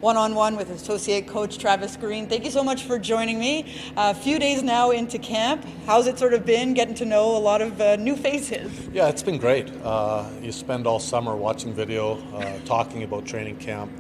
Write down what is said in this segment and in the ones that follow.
One-on-one with Associate Coach Travis Green. Thank you so much for joining me. A few days now into camp. How's it sort of been getting to know a lot of new faces? Yeah, it's been great. You spend all summer watching video, talking about training camp,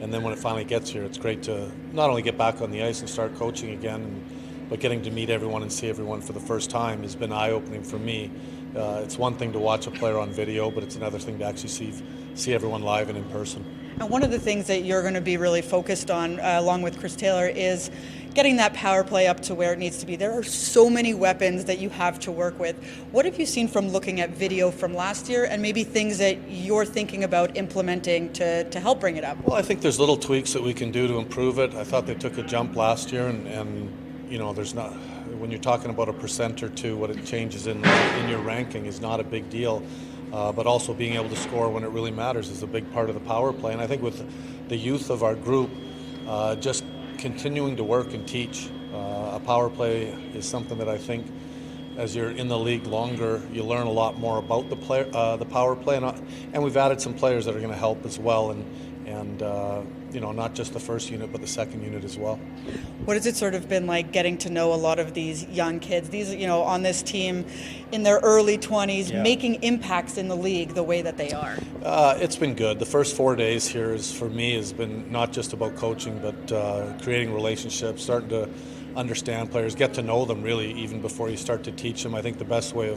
and then when it finally gets here, it's great to not only get back on the ice and start coaching again, but getting to meet everyone and see everyone for the first time has been eye-opening for me. It's one thing to watch a player on video, but it's another thing to actually see everyone live and in person. And one of the things that you're going to be really focused on, along with Chris Taylor, is getting that power play up to where it needs to be. There are so many weapons that you have to work with. What have you seen from looking at video from last year, and maybe things that you're thinking about implementing to help bring it up? Well, I think there's little tweaks that we can do to improve it. I thought they took a jump last year, and you know, there's not, when you're talking about a percent or two, what it changes in your ranking is not a big deal. But also being able to score when it really matters is a big part of the power play. And I think with the youth of our group, just continuing to work and teach. A power play is something that I think as you're in the league longer, you learn a lot more about the power play. And we've added some players that are going to help as well. And you know, not just the first unit, but the second unit as well. What has it sort of been like getting to know a lot of these young kids, these, you know, on this team in their early 20s, making impacts in the league the way that they are? It's been good. The first 4 days here for me has been not just about coaching, but creating relationships, starting to understand players, get to know them really even before you start to teach them. I think the best way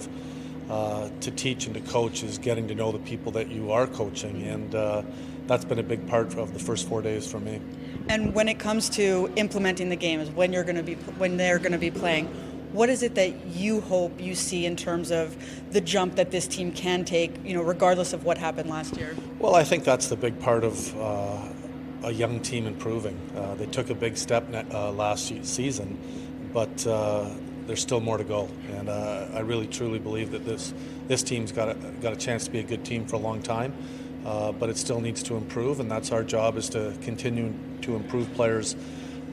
to teach and to coach is getting to know the people that you are coaching, and that's been a big part of the first 4 days for me. And when it comes to implementing the games, when they're going to be playing, what is it that you hope you see in terms of the jump that this team can take, you know, regardless of what happened last year? Well, I think that's the big part of a young team improving. They took a big step last season, but there's still more to go. And I really truly believe that this team's got a chance to be a good team for a long time. But it still needs to improve, and that's our job, is to continue to improve players,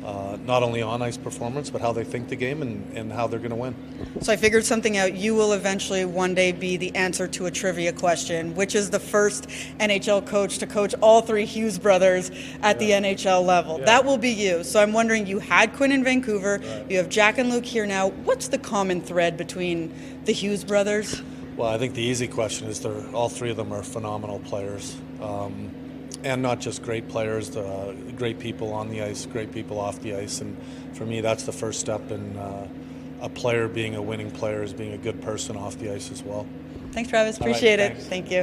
not only on ice performance, but how they think the game and how they're going to win. So I figured something out. You will eventually one day be the answer to a trivia question, which is the first NHL coach to coach all three Hughes brothers at the NHL level. That will be you. So I'm wondering, you had Quinn in Vancouver, you have Jack and Luke here now. What's the common thread between the Hughes brothers? Well, I think the easy question is all three of them are phenomenal players, and not just great players, great people on the ice, great people off the ice. And for me, that's the first step in a player being a winning player, is being a good person off the ice as well. Thanks, Travis. Appreciate it. Thanks. Thank you.